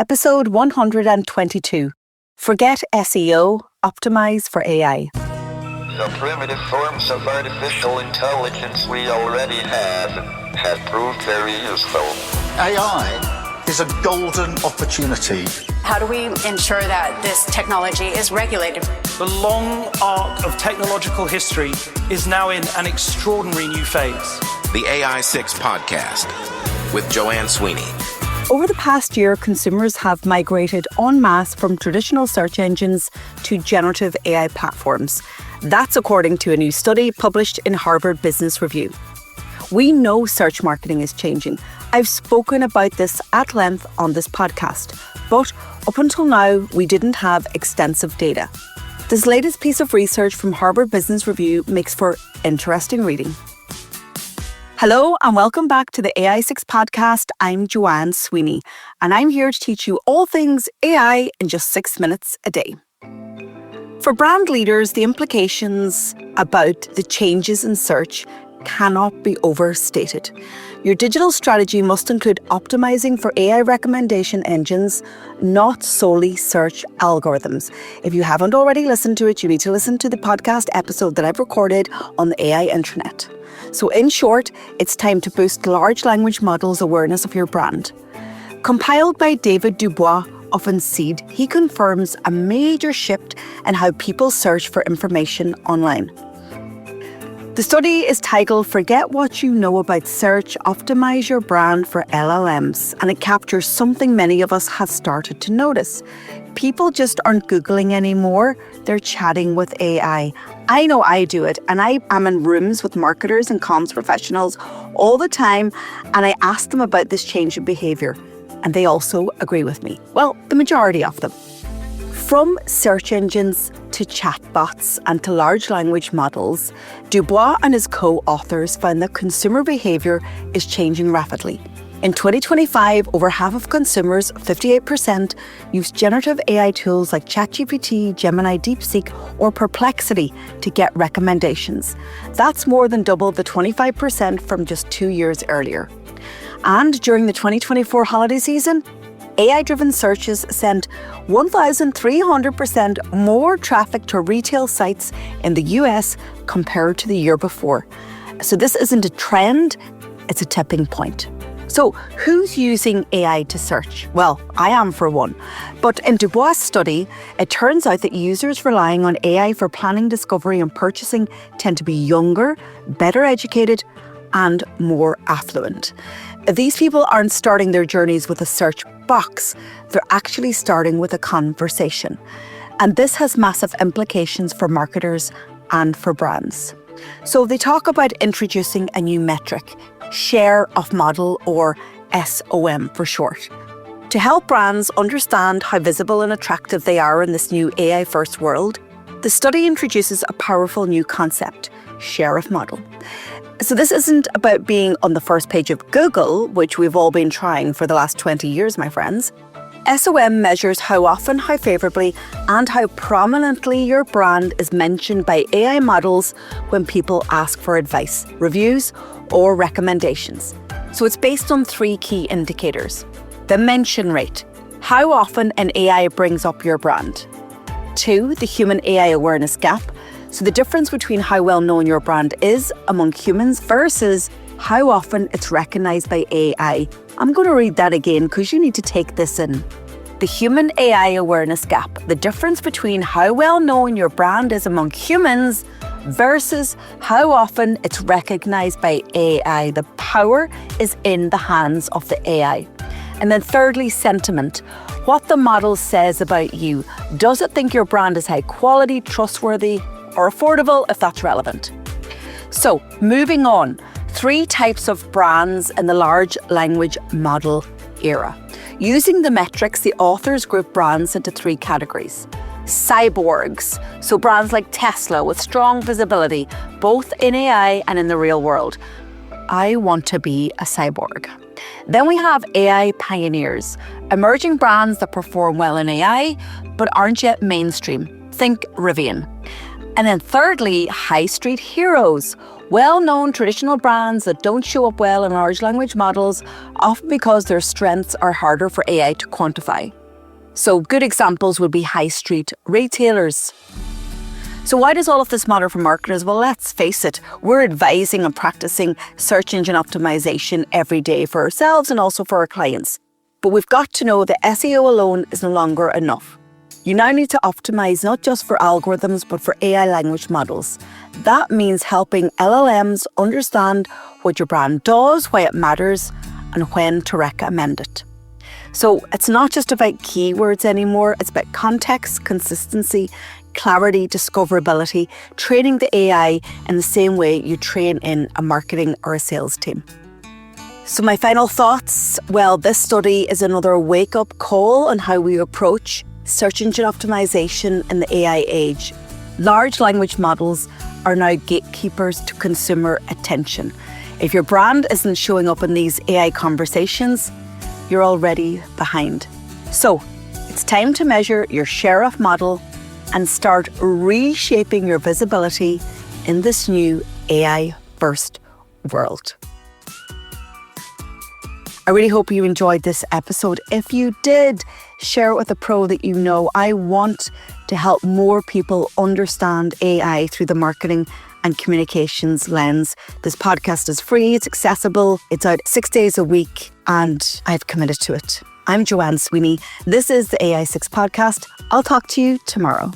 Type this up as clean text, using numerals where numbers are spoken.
Episode 122. Forget SEO, Optimise for AI. The primitive forms of artificial intelligence we already have proved very useful. AI is a golden opportunity. How do we ensure that this technology is regulated? The long arc of technological history is now in an extraordinary new phase. The AI6 podcast with Joanne Sweeney. Over the past year, consumers have migrated en masse from traditional search engines to generative AI platforms. That's according to a new study published in Harvard Business Review. We know search marketing is changing. I've spoken about this at length on this podcast, but up until now, we didn't have extensive data. This latest piece of research from Harvard Business Review makes for interesting reading. Hello and welcome back to the AI6 podcast. I'm Joanne Sweeney and I'm here to teach you all things AI in just 6 minutes a day. For brand leaders, the implications about the changes in search cannot be overstated. Your digital strategy must include optimizing for AI recommendation engines, not solely search algorithms. If you haven't already listened to it, you need to listen to the podcast episode that I've recorded on the AI intranet. So in short, it's time to boost large language models' awareness of your brand. Compiled by David Dubois of Seed, he confirms a major shift in how people search for information online. The study is titled Forget What You Know About Search, Optimize Your Brand for LLMs, and it captures something many of us have started to notice. People just aren't Googling anymore, they're chatting with AI. I know I do it, and I am in rooms with marketers and comms professionals all the time, and I ask them about this change in behaviour, and they also agree with me. Well, the majority of them. From search engines to chatbots and to large language models, Dubois and his co-authors found that consumer behaviour is changing rapidly. In 2025, over half of consumers, 58%, use generative AI tools like ChatGPT, Gemini, DeepSeek or Perplexity to get recommendations. That's more than double the 25% from just 2 years earlier. And during the 2024 holiday season, AI-driven searches sent 1,300% more traffic to retail sites in the US compared to the year before. So this isn't a trend, it's a tipping point. So who's using AI to search? Well, I am for one. But in Dubois' study, it turns out that users relying on AI for planning, discovery and purchasing tend to be younger, better educated and more affluent. These people aren't starting their journeys with a search box, they're actually starting with a conversation. And this has massive implications for marketers and for brands. So they talk about introducing a new metric, share of model or SOM for short, to help brands understand how visible and attractive they are in this new AI-first world. The study introduces a powerful new concept, share of model. So this isn't about being on the first page of Google, which we've all been trying for the last 20 years, my friends. SOM measures how often, how favourably and how prominently your brand is mentioned by AI models when people ask for advice, reviews or recommendations. So it's based on 3 key indicators. The mention rate, how often an AI brings up your brand. 2, the human AI awareness gap. So the difference between how well known your brand is among humans versus how often it's recognized by AI. I'm going to read that again because you need to take this in. The human AI awareness gap, the difference between how well known your brand is among humans versus how often it's recognized by AI. The power is in the hands of the AI. And then thirdly, sentiment. What the model says about you. Does it think your brand is high quality, trustworthy, or affordable, if that's relevant? So, moving on, 3 types of brands in the large language model era. Using the metrics, the authors group brands into 3 categories. Cyborgs, so brands like Tesla with strong visibility, both in AI and in the real world. I want to be a cyborg. Then we have AI pioneers, emerging brands that perform well in AI, but aren't yet mainstream. Think Rivian. And then thirdly, high street heroes. Well-known traditional brands that don't show up well in large language models, often because their strengths are harder for AI to quantify. So good examples would be high street retailers. So why does all of this matter for marketers? Well, let's face it, we're advising and practicing search engine optimization every day for ourselves and also for our clients. But we've got to know that SEO alone is no longer enough. You now need to optimize not just for algorithms, but for AI language models. That means helping LLMs understand what your brand does, why it matters, and when to recommend it. So it's not just about keywords anymore, it's about context, consistency, clarity, discoverability, training the AI in the same way you train in a marketing or a sales team. So my final thoughts, well, this study is another wake-up call on how we approach search engine optimization in the AI age. Large language models are now gatekeepers to consumer attention. If your brand isn't showing up in these AI conversations, you're already behind. So it's time to measure your share of model and start reshaping your visibility in this new AI-first world. I really hope you enjoyed this episode. If you did, share it with a pro that you know. I want to help more people understand AI through the marketing and communications lens. This podcast is free, it's accessible, it's out 6 days a week, and I've committed to it. I'm Joanne Sweeney. This is the AI6 podcast. I'll talk to you tomorrow.